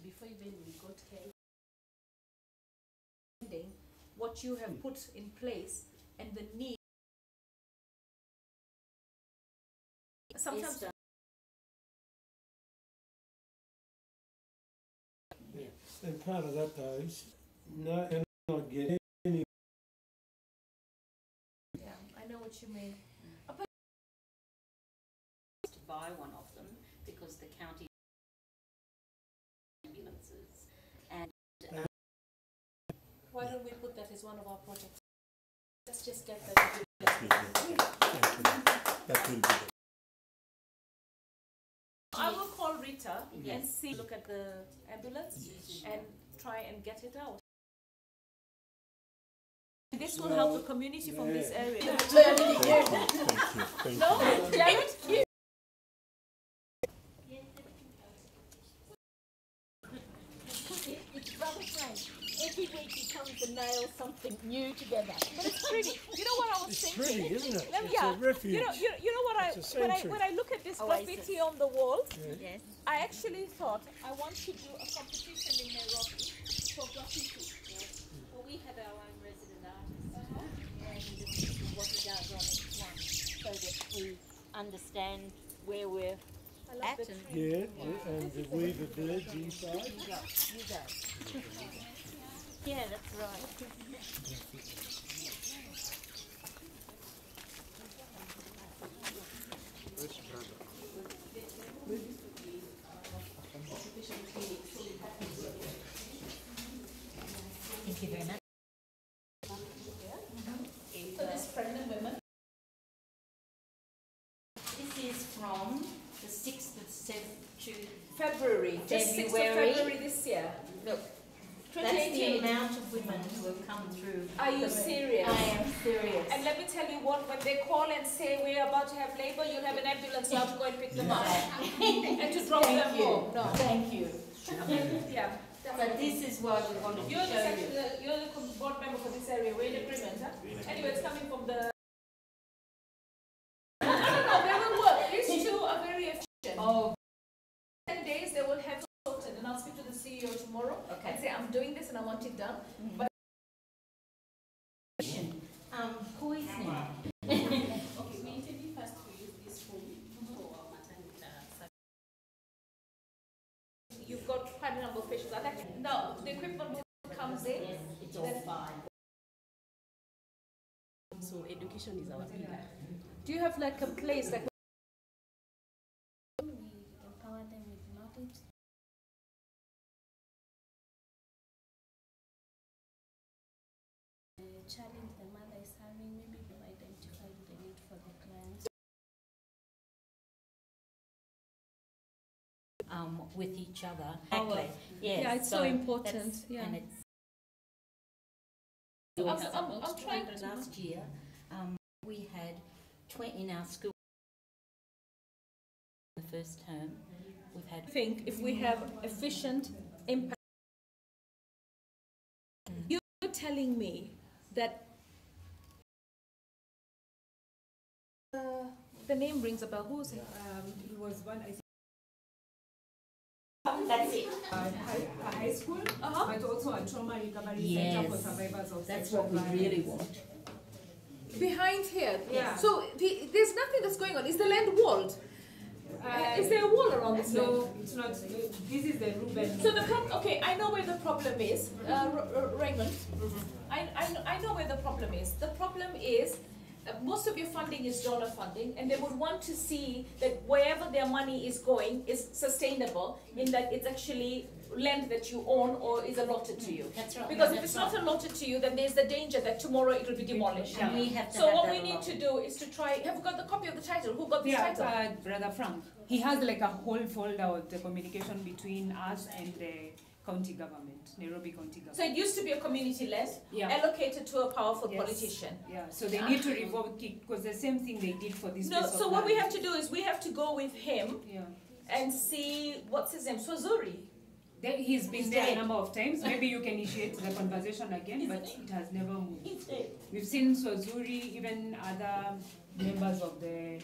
before even we got here, what you have put in place and the need. Sometimes. Esther. Yeah. And part of that though is you're not getting any. Yeah, I know what you mean. To buy one of them because the county ambulances and why don't we put that as one of our projects? Let's just get that. That will be the I will call Rita and see, look at the ambulance and try and get it out. This will help the community from this area. Thank No, Janet, you. It's rather strange. Every week he comes and nails something new together. But it's pretty. You know what I was It's thinking? pretty, isn't it? Let me- It's a refuge. You know what It's a when sanctuary. I look at this Oasis. graffiti on the walls, Yes. I actually thought I want to do a competition in Nairobi for graffiti. well, we have our own resident artist and this is what he does on each one so that we understand where we're I love at the and tree. Yeah, and the weaver birds inside. you go. Yeah, that's right. Thank you very much. For this pregnant women. This is from the 6th of February. Just 6th of February. February this year. Look, that's the 2018. amount of women who have come through. Are you serious? I am serious. And let me tell you what, when they call and say we're about to have labor, you'll have an ambulance out to go and pick them up. And to drop them Thank you. home. No. Thank you. Yeah. But this is why we wanted to You're show you. you're the board member for this area. We're in agreement, huh? Anyway, it's coming from the. No, they will work. These two are very efficient. Oh, 10 days they will have sorted, and I'll speak to the CEO tomorrow and say I'm doing this and I want it done. But poisoning. Okay, we intended first to use this form for our maternity you've got quite a number of patients. I'd like to, no, the equipment comes in. Yes, it's all fine. So education is our pillar. Do you have like a place like? We empower them with knowledge. The challenge the mother is having, maybe we've identified the need for the clients. With each other. Exactly. Yes, Yeah, it's so important, that's- yeah. And it's I'm trying to. last year, we had 20 in our school. The first term, we've had. I think if we have efficient impact, you're telling me that the name rings a bell. Who's it? He was one That's it. a high school, Uh-huh. but also a trauma recovery Yes. center for survivors of That's sexual what we violence. really want. Behind here. Yeah. So there's nothing that's going on. Is the land walled? Is there a wall around this land? No, it's not. This is the Ruben. So the okay, I know where the problem is, Raymond. I know where the problem is. The problem is most of your funding is donor funding, and they would want to see that wherever their money is going is sustainable, in that it's actually land that you own or is allotted to you. That's right. Because No, if that's it's not right. allotted to you, then there's the danger that tomorrow it will be demolished. And we have to So have what that we need allotted. to do is to try. Have you got the copy of the title? Who got this Yeah, title? Brother Frank. He has like a whole folder of the communication between us and the county government, Nairobi County So government. it used to be a community-led, Yeah. allocated to a powerful Yes. politician. Yeah, so they need to revoke it because the same thing they did for this. No, piece of so what we land. have to do is we have to go with him Yeah. and see, what's his name, Swazuri. He's been He's there a dead. number of times. Maybe you can initiate the conversation again, but it has never moved. He's dead. We've seen Swazuri, even other members of the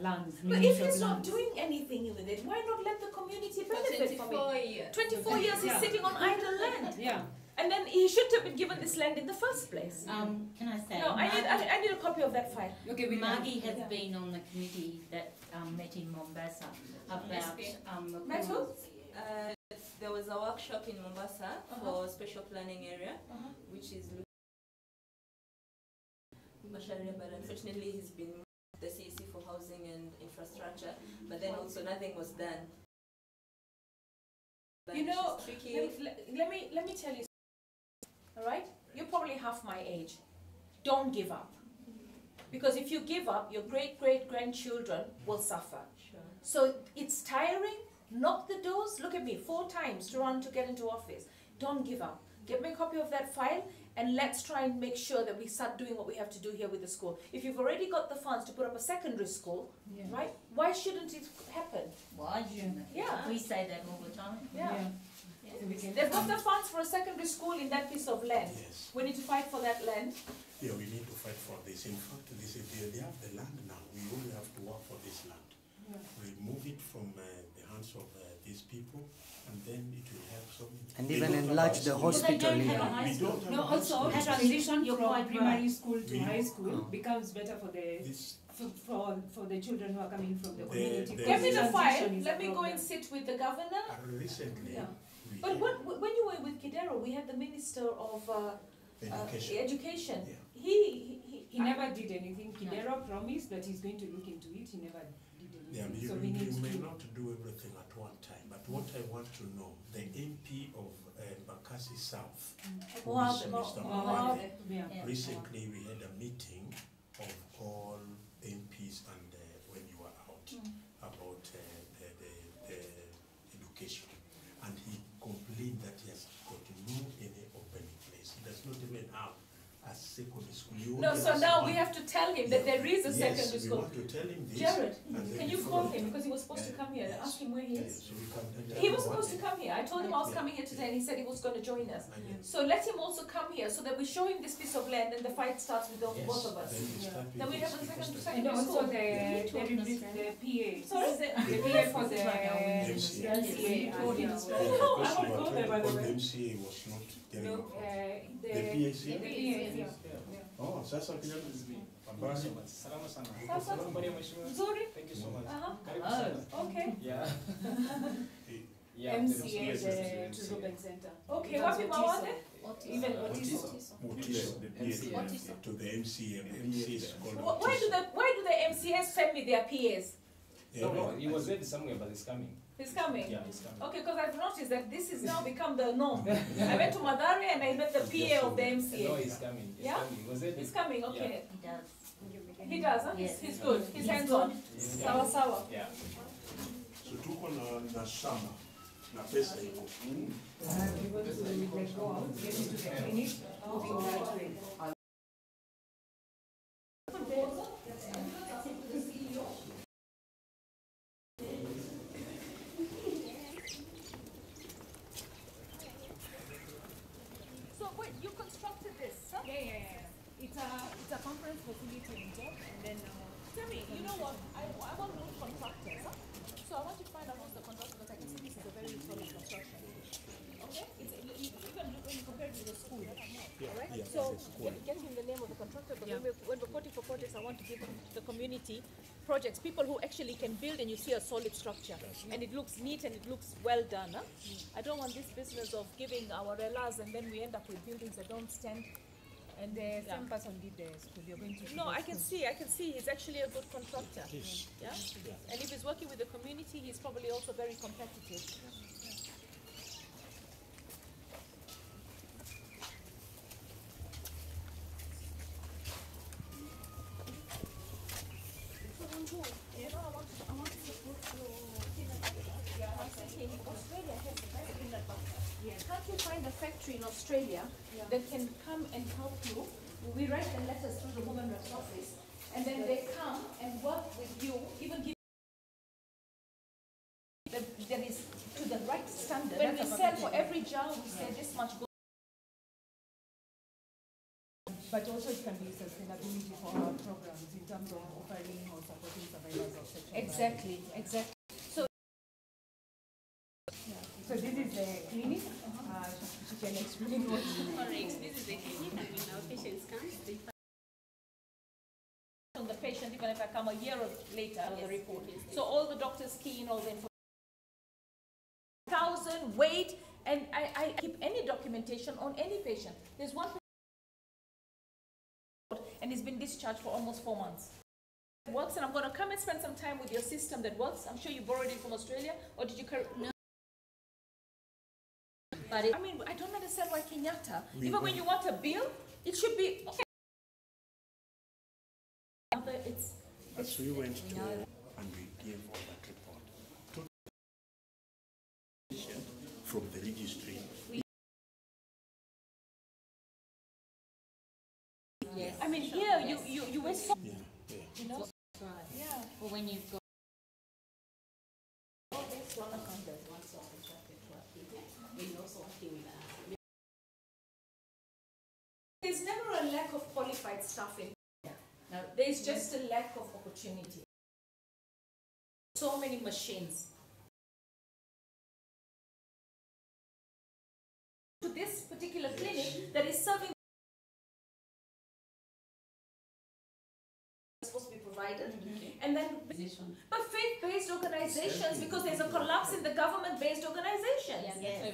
lands. But if Ministry of he's not Lands. doing anything with it, why not let the community benefit from for me. years. 24 years he's sitting on idle land. Yeah. And then he shouldn't have been given this land in the first place. Can I say? No, I need a copy of that file. Okay, Margie has Yeah. been on the committee that met in Mombasa about Met who? There was a workshop in Mombasa for special planning area, which is Passaris, but unfortunately he's been moved to the CEC for housing and infrastructure, but then also nothing was done. You know, It's tricky. let me tell you, all right? You're probably half my age. Don't give up. Because if you give up, your great-great-grandchildren will suffer. Sure. So it's tiring. Knock the doors. Look at me, 4 times to run to get into office. Don't give up. Get me a copy of that file, and let's try and make sure that we start doing what we have to do here with the school. If you've already got the funds to put up a secondary school, right, why shouldn't it happen? Why shouldn't it? Yeah. We say that all the time. Yeah. So we can They've got the funds for a secondary school in that piece of land. Yes. We need to fight for that land. Yeah, we need to fight for this. In fact, they have the land now. We only have to work for this land. Remove it from the hands of these people, and then it will help some. And They even don't have enlarge a the school. hospital They don't have even. a high We school. don't have No, a high also school. the transition You're from quite primary right. school to We- high school becomes better for the This, for the children who are coming from the The- community. the- Get me the Transition file. is a Let me go problem. and sit with the governor. recently, Yeah. we But had when you were with Kidero, we had the Minister of education. Education. Yeah. He never did anything. Kidero promised that he's going to look into it. He never did Yeah, anything. you, So we you need may to. not do everything at one time, but what I want to know, the MP of Bakassi South, who is Mr. Mwale, Yeah. Yeah. recently we had a meeting of all MPs and when you were out about the education, and he complained that he has got no any opening place. He does not even have a secondary school. He No, only so has now one. we have to tell him that there is a Yes, secondary we school. want to tell him this. Jared, and then can you we call follow. him because he was supposed to come here? Yes. Ask him where he Yes, is. so we can He was supposed to come here. I told him I was coming here today, and he said he was going to join us. So let him also come here so that we show him this piece of land, and the fight starts with both of us. Then we have a second And secondary also school. the PA. Sorry? The PA for the MCA. MCA. No, I Because won't you go were there, by told the the way. MCA was not getting No, involved. the PAC? PA, yeah. Oh, sasa kila habari. Salama sana. Sasa? Habari ya mheshimiwa? Nzuri? Thank you so much. Karibu Oh. sana. Okay. Yeah. Yeah, MCA, the the MCA. Children Center. Okay, Because wapi Otiso. Mawade? Even Otiso. Otiso. Motiso, the MCA. PA, to the MCA. MCA is called Why do the MCS send me their PAs? No, no, he was ready somewhere, but he's coming. He's coming? Yeah, he's coming. Okay, because I've noticed that this has now become the norm. I went to Madare and I met the PA of the No, MCA. he's coming. He's Yeah? coming. He was ready. He's coming, okay. He does. He does, huh? Yes. He's good. He's He's hands-on. He's Sawa coming. sawa. Yeah. So tuko na shamba na pesa iko. We want to like, go out, get into the clinic, moving that way. So wait, you constructed this, huh? Yeah. It's a conference facility in top, and then Tell me, you know what? I want to know contractors, huh? So I want to find out who's the contractor because I can see this is a very solid construction. Okay? Even when you compare it to the school. Alright? So get him the name of the contractor, but when we're voting for projects, I want to give the community projects, people who actually can build and you see a solid structure. And it looks neat and it looks well done. Huh? I don't want this business of giving our relas and then we end up with buildings that don't stand. and the same person did the school. You're going to. No, I can see he's actually a good contractor. Yeah? And if he's working with the community, he's probably also very competitive. Can't you find a factory in Australia that can come and help you? We write the letters through the Women Reps office, and then they come and work with you, even give that is to the right standard. When we sell for every jar, we say this much goes. But also it can be sustainability for our programs in terms of offering or supporting survivors of sexual violence. Exactly. So Yeah, So this is the clinic. She can explain what you mean. Correct. This is the clinic, and when our patients come, they On the patient, even if I come a year or later, the Yes. report. So all the doctors key in all the information. 1,000 weight, and I keep any documentation on any patient. There's one patient and he's been discharged for almost 4 months. It works, and I'm going to come and spend some time with your system that works. I'm sure you borrowed it from Australia, or did you? No. But I mean, I don't understand why Kenyatta, even when you want a bill, it should be. As we went to and we gave all that report to the patient from the registry. Yes. I mean, here you were so. Yeah, yeah. You know. Right. Yeah. Well, when you've got All this one account does one sort of we also working with There's never a lack of qualified staff in Kenya. Now, there's just a lack of opportunity. So many machines. To this particular clinic that is serving supposed to be provided, and then but faith-based organizations, because there's a collapse in the government-based organizations. yes.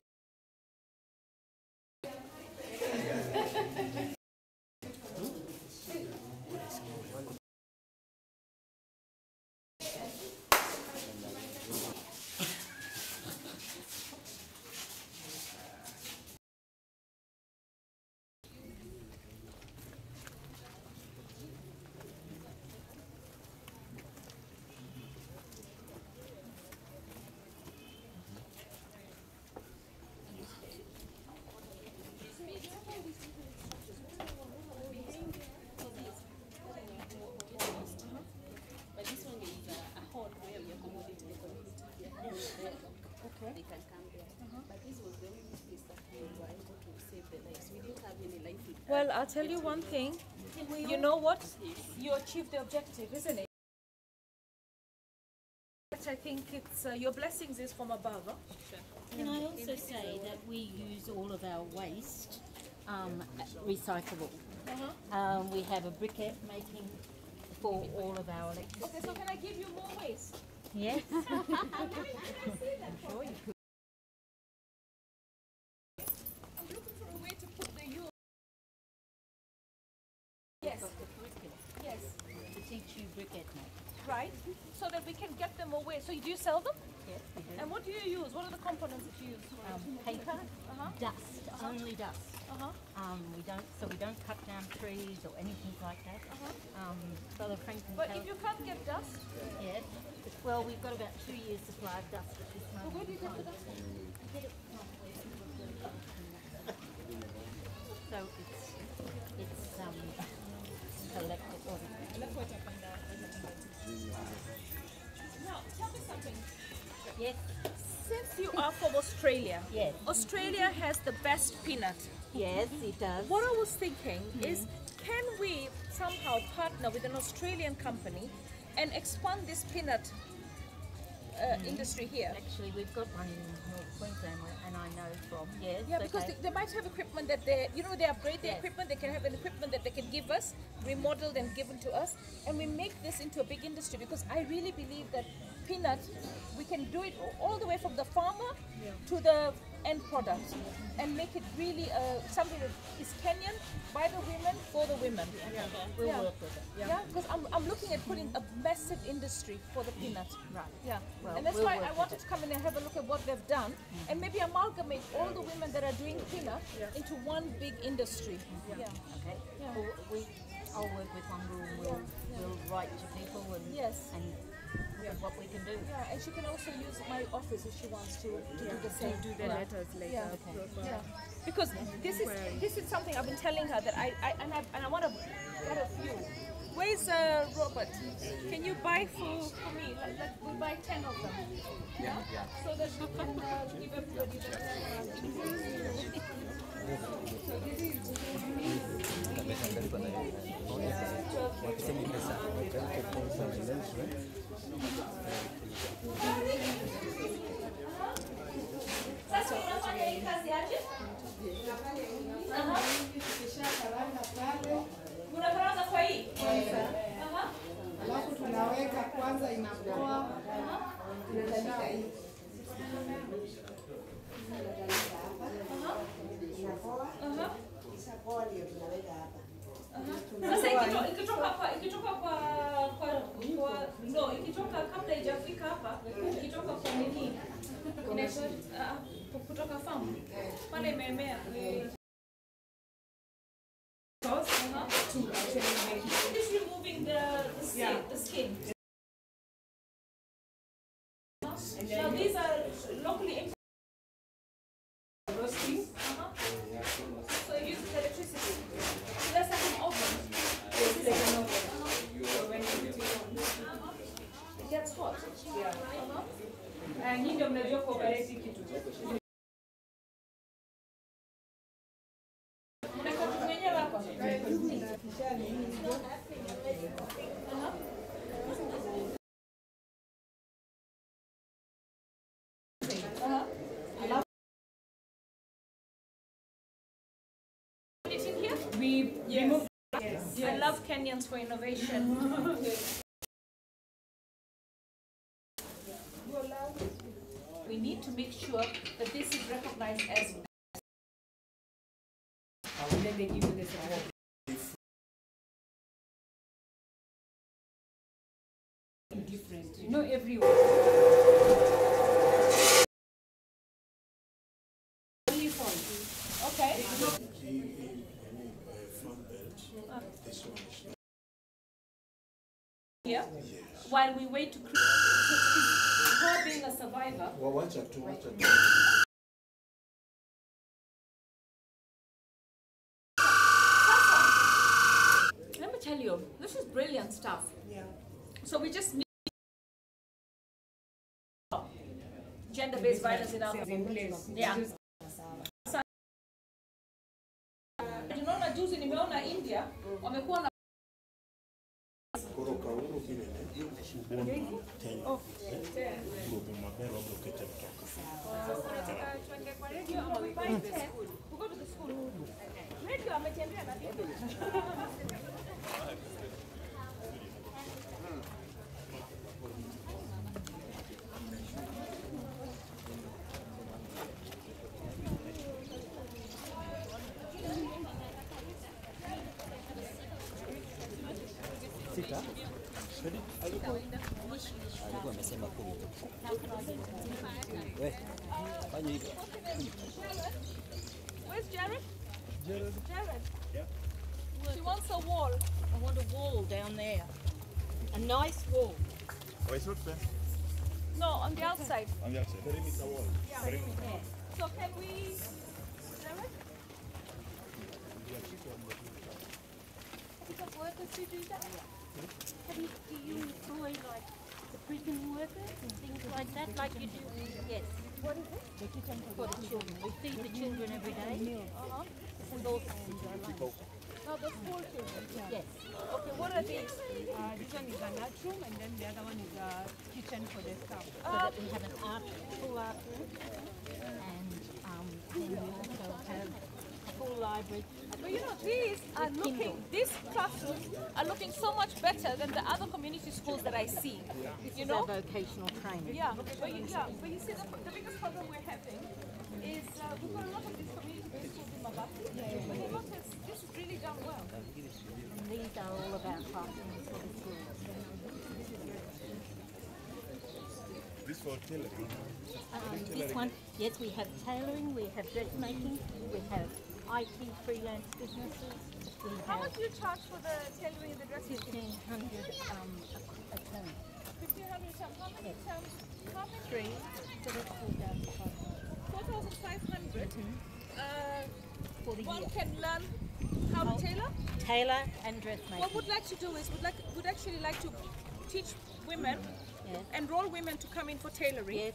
But this one is a hall where we accommodate the community. Okay. They can come there. But this was the only place that we were able to save the lives. We didn't have any life with Well, I'll tell you one thing. You know what? You achieved the objective, isn't it? I think it's your blessings is from above. Huh? Can I also say that we use all of our waste recyclable? We have a briquette making for all of our electricity. Okay, so can I give you more waste? Yes. Sure you could. I'm looking for a way to put the use. Yes. Yes. To teach you briquette making. Right. So that we can get them away. So do you sell them? Yes, we do. And what do you use? What are the components that you use? Paper, Uh-huh. dust, only dust. Uh-huh. We don't cut down trees or anything like that. Brother Frank can But tell if you can't get dust, yes. Well, we've got about 2 years supply of dust at this so moment. where do you get the dust? So it's collected. Now, tell me something. Yes, Since you are from Australia, yes, Australia has the best peanut. yes, it does. What I was thinking is, can we somehow partner with an Australian company and expand this peanut industry here? Actually, we've got one in North Queensland, and I know from yes. Yeah, because okay. they might have equipment that they upgrade their Yes. equipment. They can have an equipment that they can give us, remodeled and given to us, and we make this into a big industry. Because I really believe that peanut, we can do it all the way from the farmer to the end product, and make it really something that is Kenyan by the women for the women. We'll Yeah. work with it. Yeah, because I'm looking at putting a massive industry for the peanut. Right. Yeah, Well, and that's we'll why work I with wanted to come in and have a look at what they've done, and maybe amalgamate all the women that are doing peanut into one big industry. Yeah. Okay. Yeah. Well, I'll work with one room. We'll write to people and Yes. and look at what we can do. Yeah, and she can also use my office if she wants to do the same. Do the letters later. Yeah. Yeah. Because this is something I've been telling her that I want to get a few. Where's Robert? Can you buy for me? Like we buy 10 of them. Yeah. So that we can give everybody the Inaitwa kutoka farm. Pale imemea. To actually make it. Just removing the skin. And Now then these are locally roasting. so it uses electricity. So that's like an oven. It's like an oven. So when you put it on, It gets hot. yeah. Nyinyi ndio mnajua kuoperate kitu. Unaweka kitu mwenyewe hapa. Put it in here. We remove. Yes. I love Kenyans for innovation. We need to make sure that this is recognized as And then they give you this award. Different. You know, everyone. Only salt. okay. Farm belt, this one is not. Here, Yes. while we wait to create. So her being a survivor. Well, watch out, Let me tell you, this is brilliant stuff. Yeah. So we just need gender-based violence in our In place. Yeah. Just- Tunaona juzi nimeona India wamekuwa na Where's Jared? Jared. Yeah. She wants a wall. I want a wall down there. A nice wall. Oh, it's not there. No, on the outside. On the outside. Perimeter wall. Perimeter. So can we, Jared? Have you got workers who do that? Do you employ like the prison workers and things like that, like you do? Yes. What is it? The kitchen for the children. We feed the children every day. This is all No, the school children. yes. Okay, what are these? This one is a lunchroom, and then the other one is a kitchen for the staff. So that we have an full art room, and then we also have a full library. But you know, these are looking, these classrooms are looking so much better than the other community schools that I see. This You is know? our vocational training. Yeah, but you see, the biggest problem we're having is we've got a lot of these community-based schools in Mabati. But you notice, this is really done well. And these are all about classrooms for the schools. This for tailoring. This one, yes, we have tailoring, we have dressmaking, we have IT freelance businesses, we How have much do you charge for the tailoring and the dressing? 1,500 a term. 1,500 terms. How many terms? How many? 3, so that's 4,500 4,500. for the One year. can learn how to tailor. Tailor and dressmaking. What we'd like to do is would actually like to teach women, Yes. enroll women to come in for tailoring. Yes.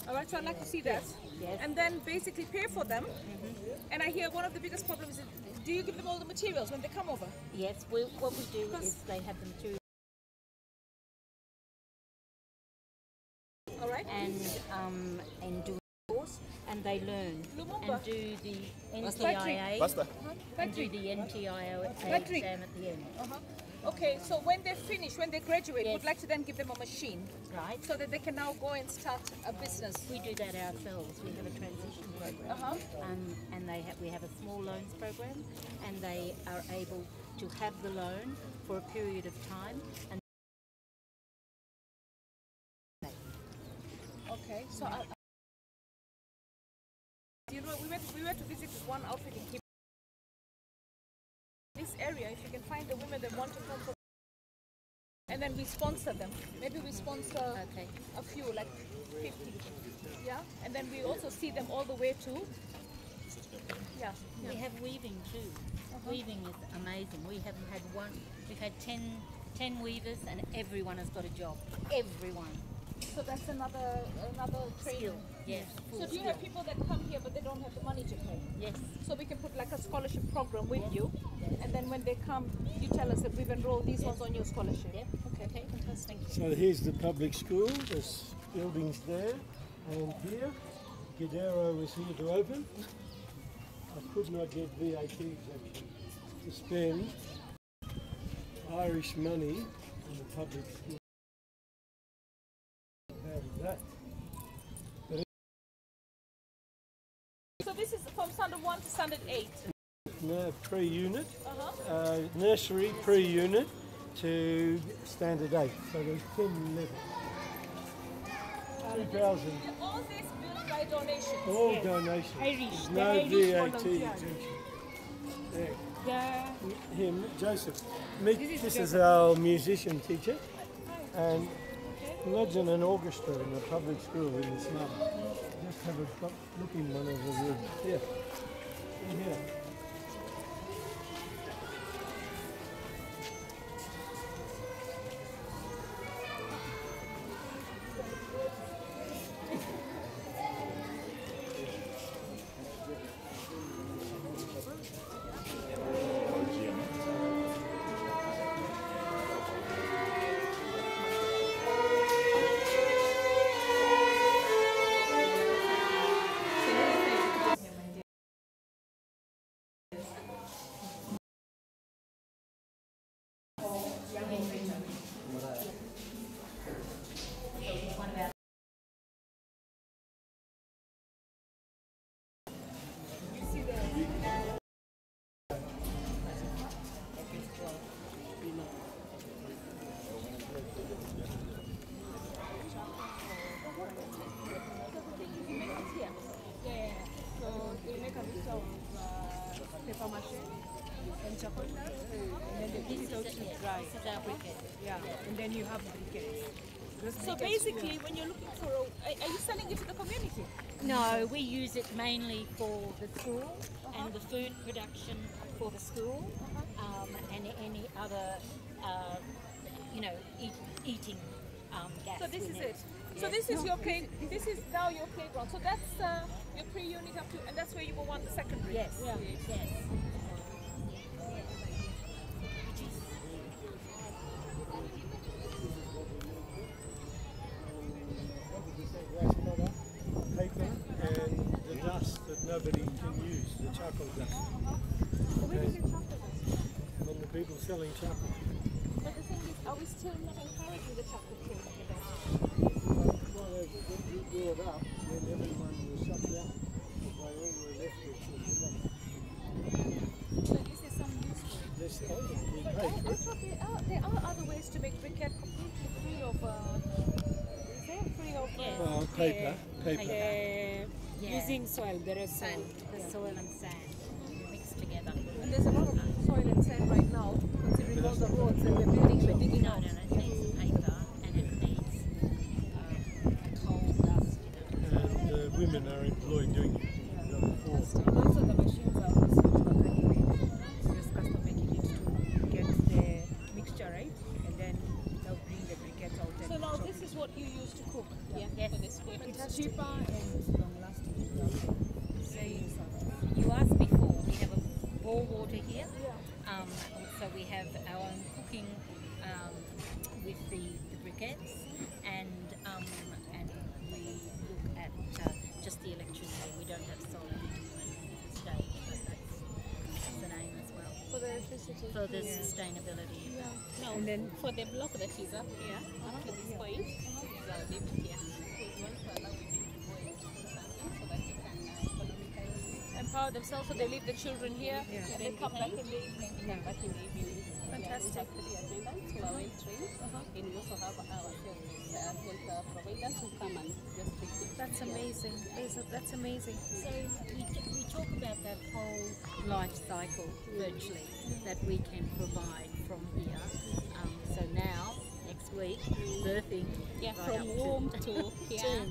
All right, so I'd like to see that. Yes. And then basically pay for them. And I hear one of the biggest problems is, do you give them all the materials when they come over? Yes, what we do is they have the material All right. and do a course, and they learn Lumumba. and do the NTIA Basta. and do the NTIA Patrick. exam at the end. Okay, so when they finish, when they graduate, Yes. we'd like to then give them a machine Right. so that they can now go and start a business. We do that ourselves. We have a transition program, and we have a small loans program, and they are able to have the loan for a period of time. And Okay, so we were to visit this one outfit in Cape. This area, if you can find the women that want to come for, and then we sponsor them. Maybe we sponsor a few, like 50. Yeah, and then we also see them all the way to. Yeah. We have weaving too. Weaving is amazing. We haven't had one. We've had 10 weavers, and everyone has got a job. Everyone. So that's another training. Yes. So do you have people that come here but they don't have the money to pay? Yes. So we can put like a scholarship program with you, and then when they come, you tell us that we've enrolled these ones on your scholarship. Yep. Okay. Fantastic. So here's the public school, there's buildings there, and here, Gadaro was here to open. I could not get VAT exemption to spend Irish money on the public school. How did that? So this is from standard 1 to standard 8? No, pre-unit, nursery pre-unit to standard 8. So there's 10 levels. 2,000. All this built by donations? All donations. Irish. No Irish VAT volunteers. exemption. There. Yeah. Him, Joseph. This is our musician teacher, and imagine an orchestra in a public school in the slum. Just have a look in one of the rooms. Here. In here. And then you have briquettes. So basically, when you're looking for are you selling it to the community? No, we use it mainly for the school and the food production for the school, and any other, eating gas. So this we is need. it. So this is your play. This is now your playground. So that's your pre-unit up to, and that's where you will want the secondary. Yes. Yes. Paper and the dust that nobody can use, the charcoal dust. Where do you get chocolate dust? From the people selling chocolate. But the thing is, are we still not encouraging the chocolate trade? Well, they blew it up when everyone was shut down. They all were left with it. So this is some useful. Yes, we But pay for I it. thought there are other ways to make briquette completely free of. Is there free of? Well, paper. Using soil, there is Sand, the soil and sand mixed together. And there's a lot of soil and sand right now, considering all the roads that we're building, we're digging out. No, it needs paper and it needs coal dust. And women are employed doing it. also the machines are also anyway. Just custom making it to get the mixture right, and then they'll bring the briquettes out. So now this is what you use to cook, Yes. for this food. It's cheaper and long lasting. You asked before, we have a boil water here. Also we have our own cooking with the briquettes, and we look at just the electricity. We don't have solar heating or anything at this stage, but that's the name as well. For the electricity. For the sustainability. No, and then for the block that is up here, up to this point, is our limit here. Because once we allow women to go into something so that they can economically empower themselves, so they leave the children here and they come back in the evening. Fantastic. We have 3 attendants who are well trained, and we also have our health providers who come and just take it. That's amazing. That's amazing. So we talk about that whole life cycle virtually that we can provide from here. So now, next week, birthing. Yeah, right from up womb to here,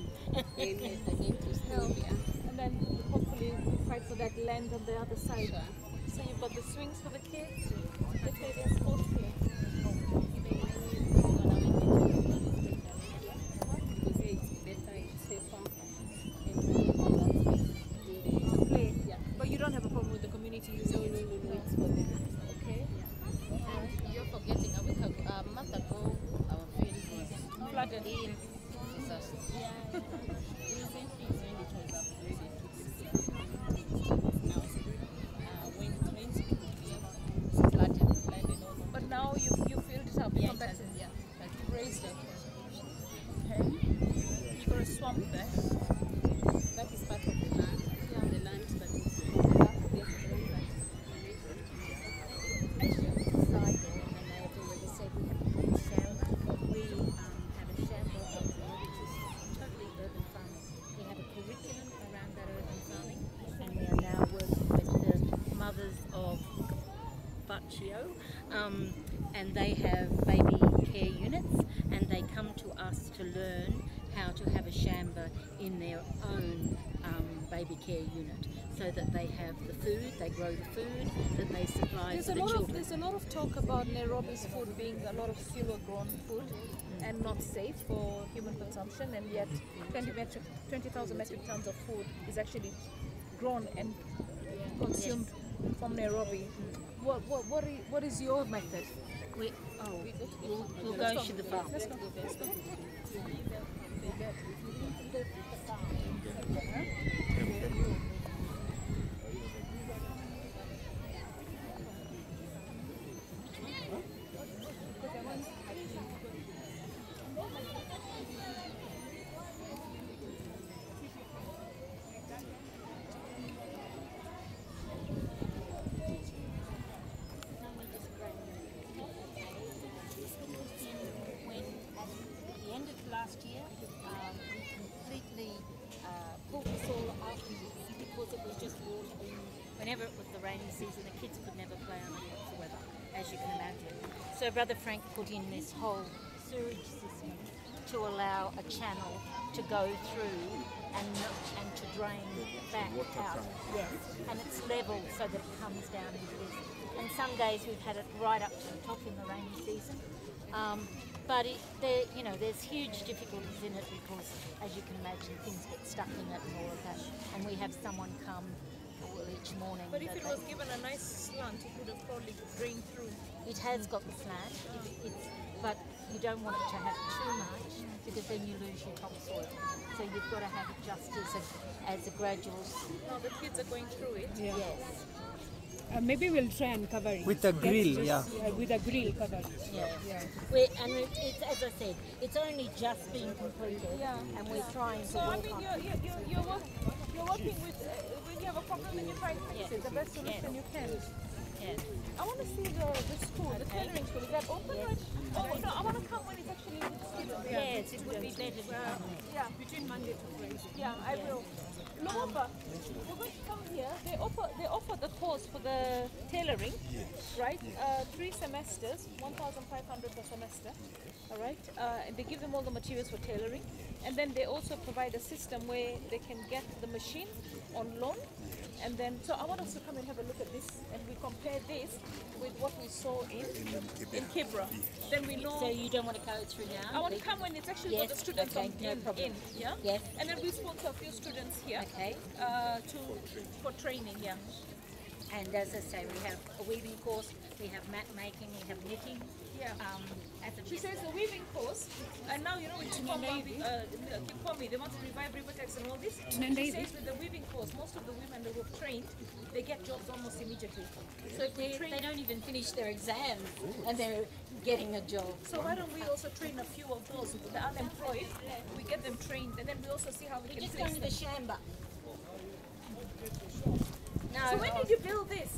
and then again to school here. And then hopefully we fight for that land on the other side. Sure. So you've got the swings for the kids, they play their sports play. But you don't have a problem with the community using it? No, it's for them. Okay. And you're forgetting a month ago, our field was Flooded. in disaster. Recently, when it was upgraded to this year. Now, when it rains, it will be flooded over. But now you filled it up. Yeah, Come back to yeah. Like you raised it. Okay. You got a swamp there. that is part of the land. Yeah. The land that is and they have baby care units, and they come to us to learn how to have a shamba in their own baby care unit, so that they have the food, they grow the food that they supply for the children. There's a lot of talk about Nairobi's food being a lot of silver-grown food and not safe for human consumption, and yet 20,000 metric tons of food is actually grown and consumed from Nairobi. What is your method? We'll go to the farm. Let's go. Last year, we completely pulled this all up because it was just water. Whenever it was the rainy season, the kids could never play on it whatsoever, as you can imagine. So Brother Frank put in this whole sewage system to allow a channel to go through and to drain back out. Yes, and it's level so that it comes down into this. And some days we've had it right up to the top in the rainy season. But there's huge difficulties in it because, as you can imagine, things get stuck in it and all of that. And we have someone come each morning. But if it was given a nice slant, it would have probably drained through. It has got the slant, but you don't want it to have too much because then you lose your topsoil. So you've got to have it just as a gradual. No, the kids are going through it. Yeah. Yes. Maybe we'll try and cover it. With a grill, With a grill cover it. Yeah. And it's, as I said, it's only just been completed, and we're trying to So I work mean, on you're working with when you have a problem and you try and fix it the best solution you can. Yeah. I want to see the school, the tailoring school. Is that open? Yes. Oh no, I want to come when it's actually students. Yes, it would be better to come there. Yeah, between Monday to Friday. Yeah, I will. Lumumba, we're going to come here. They offer the course for the tailoring, right? 3 semesters, 1,500 per semester. All right, and they give them all the materials for tailoring, and then they also provide a system where they can get the machine on loan, and then so I want us to come and have a look at this, and we compare this with what we saw in Kibra. Then we know. So you don't want to go through now? I want to come when it's actually for the students okay, no problem. in, yeah? Yes. And then we sponsor a few students here for training, yeah. And as I say, we have a weaving course, we have mat making, we have knitting. Yeah. She says the weaving course, and now you know with Kikomi, they want to revive Rivertex and all this. She says with the weaving course, most of the women that were trained, they get jobs almost immediately. So if they don't even finish their exams and they're getting a job. So why don't we also train a few of those, the unemployed, we get them trained, and then we also see how we can just place going to them. the shamba. No, So when did you build this?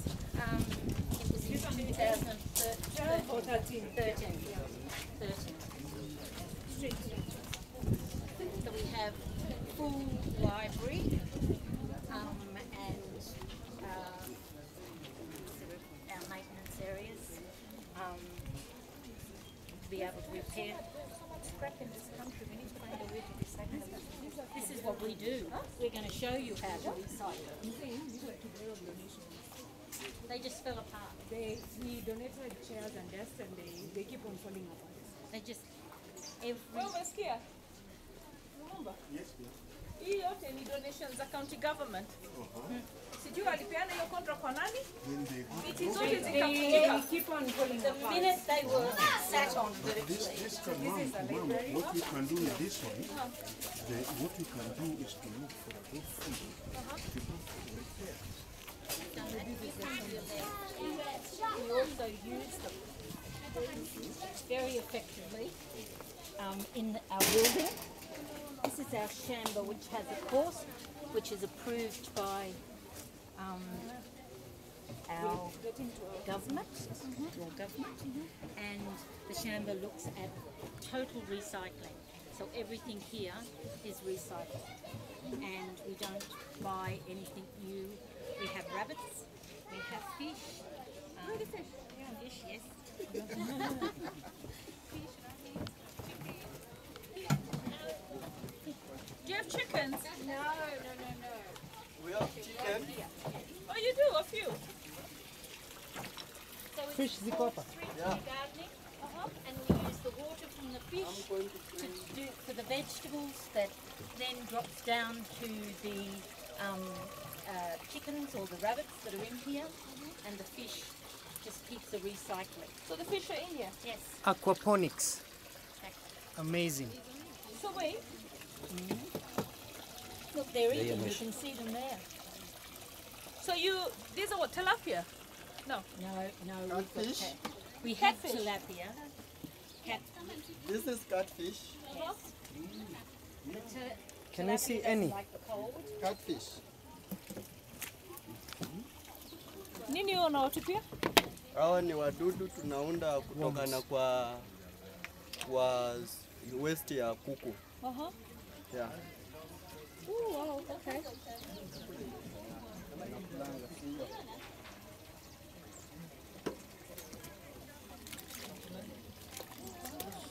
It was 2013. Or 13. 13. So we have full library and our maintenance areas to be able to repair. Scrap in this country, we need to find a way to recycle it. This is what we do. We're going to show you how to recycle. They just fell apart. We donated chairs and desks and they keep on falling apart. They just every. Wewe umesikia? Naomba. Hii yote ni donations za county government. Sijui walipeana hiyo contract kwa nani? Miti zote zikafunjika. Keep on falling The apart. minute they were sat on virtually. This can what we can do with this one, what we can do is to look for a good food. We also use them very effectively in our building. This is our chamber, which has a course which is approved by our government, and the chamber looks at total recycling. So everything here is recycled, and we don't buy anything new. We have rabbits, we have fish. Fish, yes. Do you have chickens? No. We have chicken. Oh, you do? A few? So it's Fish ziko hapa. gardening, and we use the water from the fish to do for the vegetables that then drops down to the chickens or the rabbits that are in here, and the fish just keeps the recycling. So the fish are in here? Yes. Aquaponics. Amazing. So wait. Look, they're eating. You can see them there. So these are what, tilapia? No. No. Catfish. We have Catfish. tilapia. This is catfish. Can I see any? Like the cold. Catfish. Nini unaotupia? Hawa ni wadudu tunaunda kutokana kwa waste ya kuku. Yeah. Oh, wow, okay.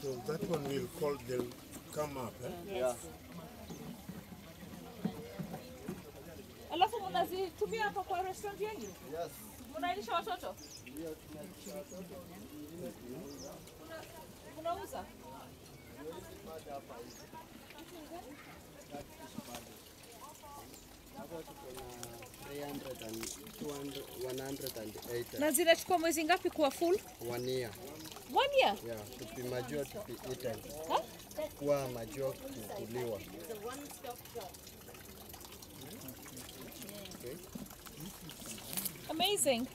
So that one will call, they'll come up, eh? Yeah. Alafu mnazitumia hapa kwa restaurant yenu? Yes. Mnailisha watoto? Ndio tunalisha watoto. Unauza? Na zinachukua mwezi ngapi kuwa full? 1 year. 1 year? Yeah, to be mature to be eaten. Huh? Kuwa mature kukuliwa. Amazing.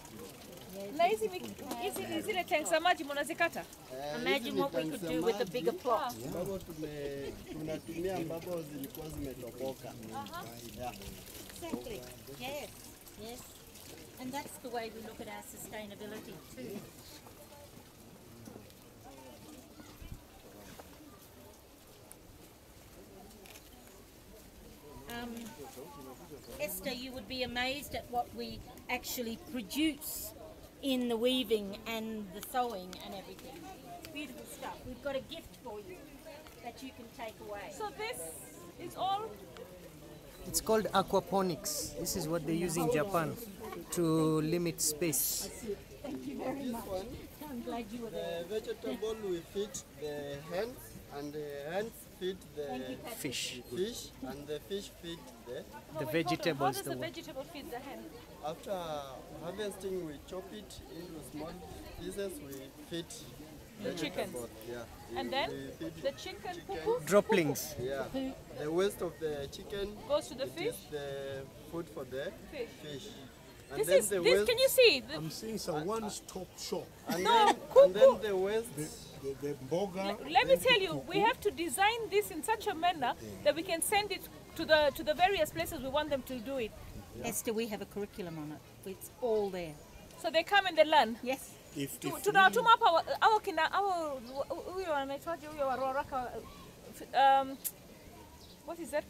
Na hizi zile tanks za maji mnazikata? Imagine what we could do with a bigger plot. Ambapo tunatumia ambapo zilikuwa zimetoboka. Yeah. Exactly. Yes. Yes. And that's the way we look at our sustainability too. Esther, you would be amazed at what we actually produce in the weaving and the sewing and everything. Beautiful stuff. We've got a gift for you that you can take away. So this is all? It's called aquaponics. This is what they use in Japan to limit space. Thank you very much. I'm glad you were there. The vegetable we feed the hens, and the hens feed the Fish. and the fish feed The vegetables. How does the vegetable feed the hen? After harvesting, we chop it into small pieces. We feed The chickens. Yeah. And then We feed the chicken poo-poo Droplings. Yeah. The waste of the chicken goes to the it fish? is the food for the Fish. And This then is, the this, waste, can you see? I'm seeing it's a one-stop shop. and, No, then the waste. The burger. Let me tell you, we have to design this in such a manner that we can send it to the various places we want them to do it. Esther, we have a curriculum on it. It's all there. So they come and they learn. Yes. Tunatuma hapa au kina au huyo anaitwaje huyo wa Roraka, what is that?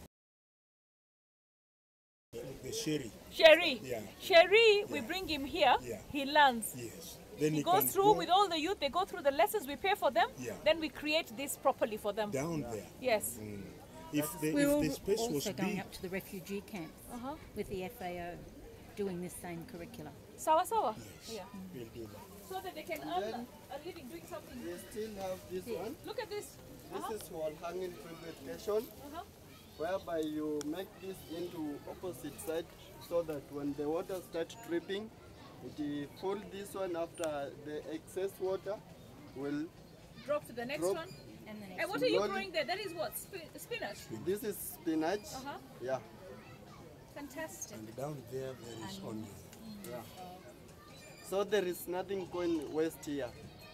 The sherry. Sherry. Yeah. Sherry, we bring him here. Yeah. He learns. Yes. Then he he goes can through go with all the youth. They go through the lessons. We pay for them. Yeah. Then we create this properly for them. down there. Yes. If We're the space was also going big, up to the refugee camps with the FAO, doing this same curriculum. Sawa sawa. yes, Yeah. we'll do that. So that they can earn a living doing something. We still have this one. Look at this. This is wall hanging fabrication, whereby you make this into opposite side so that when the water starts dripping, it will pull this one after the excess water will Drop to the next drop. one. And the next And what one. are you Slowly. growing there? That is what? Spinach? This is spinach. Yeah. Fantastic. And down there is onion. Yeah. So there is nothing going waste here.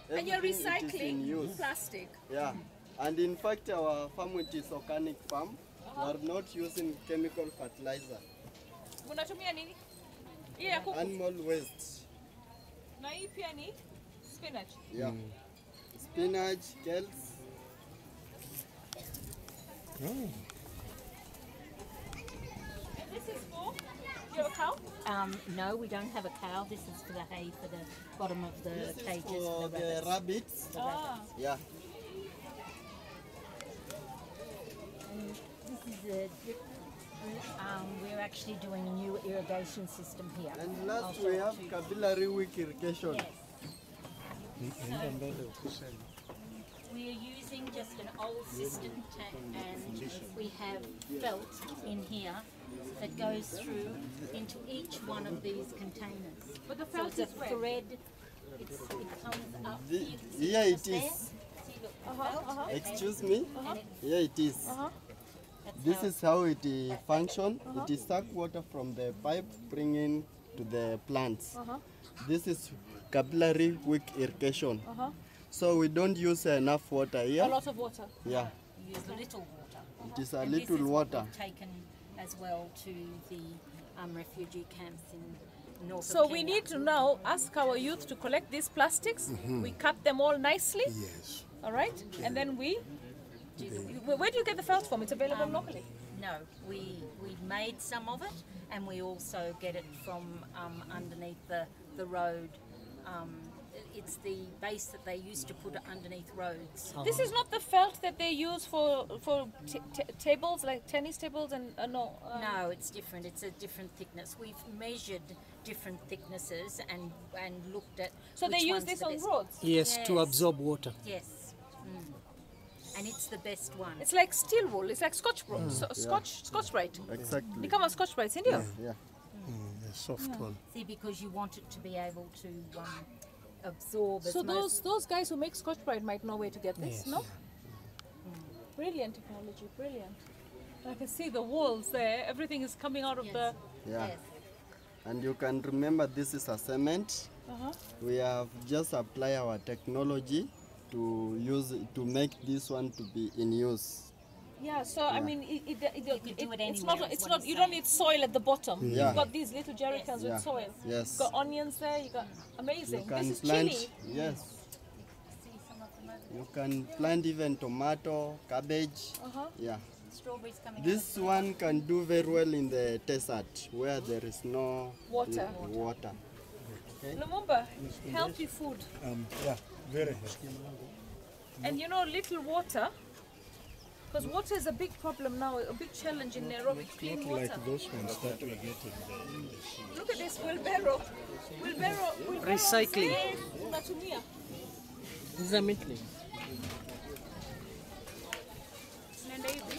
And you're Everything it is in recycling use. plastic. Yeah. And in fact, our farm, which is organic farm, we are not using chemical fertilizer. Unatumia nini? Hii ya kuku. Animal waste. Na hii pia ni spinach. Yeah. Spinach, kales. And this is for your cow? No, we don't have a cow. This is for the hay for the bottom of the This is cages for for the rabbits. The rabbits. Yeah. And this is a drip. We're actually doing a new irrigation system here. And I'll last show we it have to you. capillary wick irrigation. Yes. We are using just an old system and we have felt in here that goes through into each one of these containers. But the So felt it's a is where? thread, it comes up. The- See, see here the it stand? is. See, look, the felt? Excuse me? And it- Here it is. that's This how- is how it functions. It is suck water from the pipe bringing to the plants. This is capillary wick irrigation. So we don't use enough water here. A lot of water. Yeah, use a little water. it is a And this little is what water. we've taken as well to the refugee camps in north So of we Kenya. need to now ask our youth to collect these plastics. We cut them all nicely. Yes. All right. And then we. Where do you get the felt from? It's available locally. No, we made some of it, and we also get it from underneath the road. It's the base that they used to put underneath roads. This is not the felt that they use for tables, like tennis tables, and no. No, it's different. It's a different thickness. We've measured different thicknesses and looked at. So they which use one's this the on best. roads. Yes, to Yes. absorb water. Yes. And it's the best one. It's like steel wool. It's like Scotch Scotch-Brite. Exactly. Ni kama Scotch-Brite, si ndio? Yeah. The soft one. See, because you want it to be able to absorb as So most. those guys who make Scotch-Brite might know where to get this, no? Brilliant technology, brilliant. I can see the walls there. Everything is coming out of the. Yeah. Yes. And you can remember this is a cement. We have just applied our technology to use to make this one to be in use. Yeah, so I mean, could do it it's anywhere, not. is It's what not. he's You don't saying. need soil at the bottom. Yeah. You've got these little jerry cans Yeah. with soil. Yes. You've got onions there. You got amazing. You can This is plant. chili. Yes. See some of them over there? You can plant even tomato, cabbage. Yeah. Strawberries coming This one can do very well in the desert where there is no Water. water. Lumumba, healthy food. Yeah, very healthy. And you know, little water, because water is a big problem now, a big challenge in Nairobi, clean Not water. like those ones that we get in the sea. Look at this wheelbarrow. Recycling. Eh, unatumia. Exactly. Nenda hivi.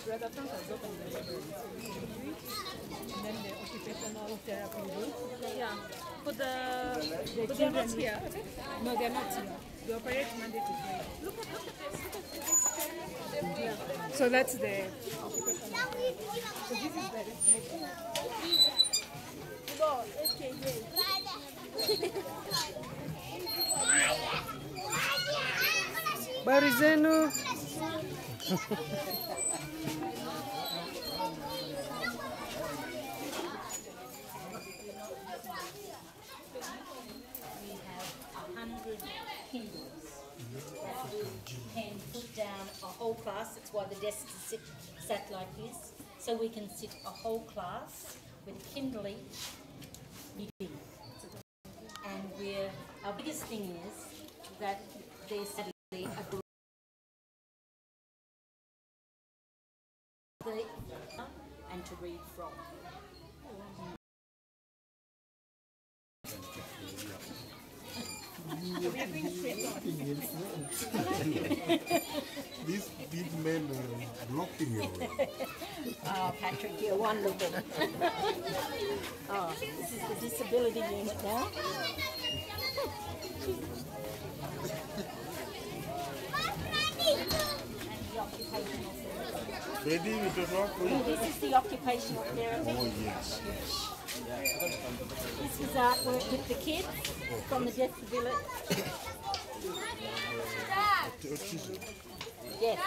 Brother Frank has opened the library. And then the occupational therapy group. Yeah. For the The they're not children- here. No, they're not here. They operate Monday to Friday. Look at this. Look at this. Yeah. So that's the occupational therapy. So this is the reflection. Habari zenu? class. That's why the desks are sat like this, so we can sit a whole class with Kindly meeting. And our biggest thing is that there's sadly a group and to read from. These big men are blocking your way. Oh, Patrick, you're wonderful. Oh, this is the disability unit now. Ready with the rock? This is the occupational therapy. Oh, yes. This is artwork with the kids from the disability. Autism. Yes.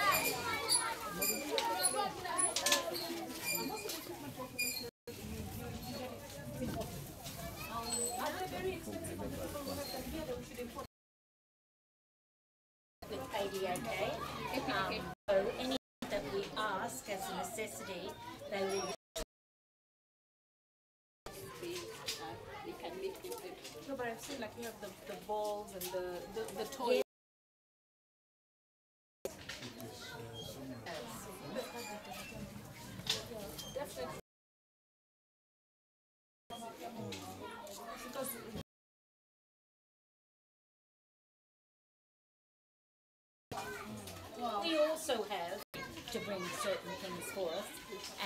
With ADOK. So any that we ask as a necessity, they will. No, but I've seen like you have the balls and the toys. Definitely. We also have to bring certain things for us,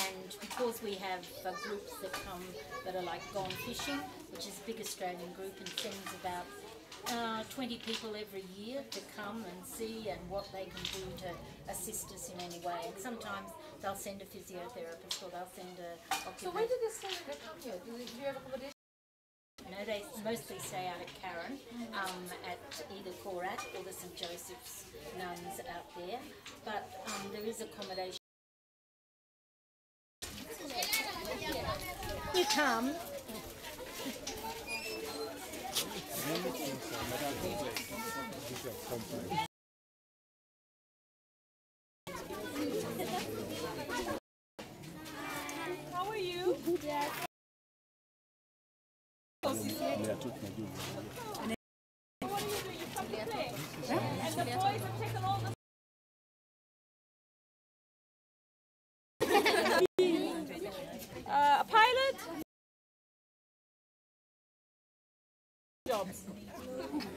and because we have groups that come that are like Gone Fishing, which is a big Australian group and sends about 20 people every year to come and see and what they can do to assist us in any way. And sometimes they'll send a physiotherapist or they'll send a So where did they stay when they come here? Do you have accommodation? No, they mostly stay out at Karen, at either Korat or the St Joseph's nuns out there. But there is accommodation. You come. How are you? What are you doing? You come to play. And the boys have taken all the a pilot? Jobs.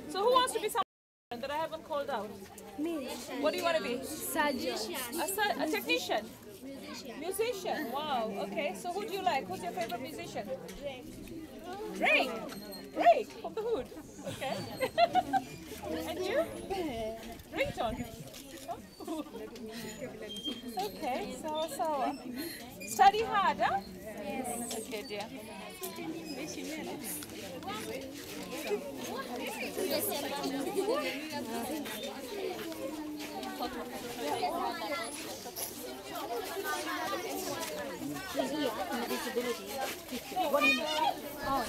So who wants to be someone that I haven't called out? Me. What do you want to be? Surgeon. A technician? Musician. Wow. Okay. So who do you like? Who's your favorite musician? Drake. Drake from the Hood. Okay. And you? Ringtone. Okay. Sawa. Study hard, huh? Yes. Okay, dear. Here, in the disability, what do you oh,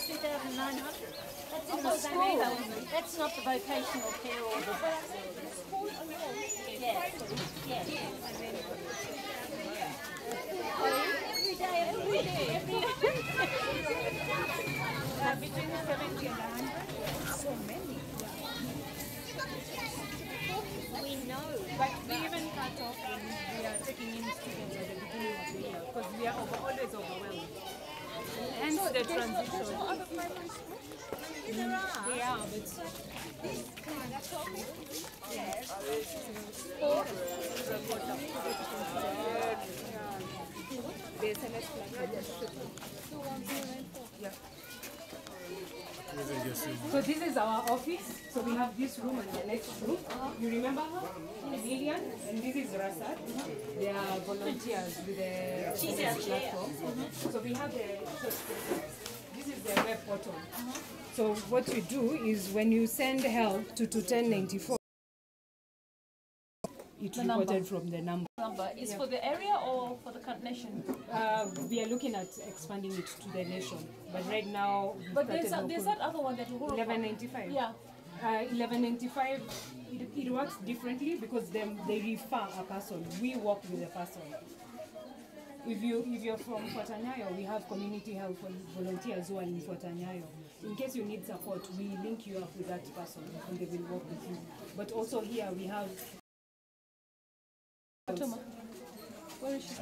2,900? That's in the school. That's not the vocational care order. Yes. Yes. Every day. Between 70 and 100. So many. We know. But we even cut off when we are taking in students at the beginning of the year because we are always overwhelmed. Hence the transition. There are. Yeah, but so this is our office. So we have this room and the next room. You remember her? Lillian, and this is Rasad. They are volunteers with the platform. So we have this is the web portal. So what you do is when you send help to 1094, it reported from the number. Is for the area or for the nation? We are looking at expanding it to the nation, but right now. But there's that other one that 1195. Yeah. 1195, it works differently because they refer a person. We work with a person. If you're from Fortanyayo, we have community health volunteers who are in Fortanyayo. In case you need support, we link you up with that person and they will work with you. But also here we have... Fatuma, where is she?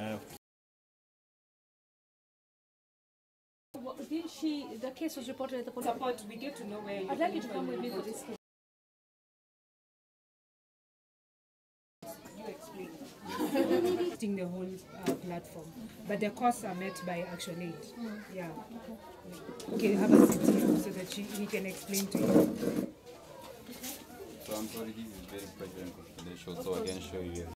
Didn't she, the case was reported at the police? Support, we get to know where I'd like you to come with me for this case. You explain. The whole platform. But the costs are met by Action Aid. Yeah. Okay, have a seat here so that he can explain to you. So I'm sorry, this is very private and confidential, so I can show you.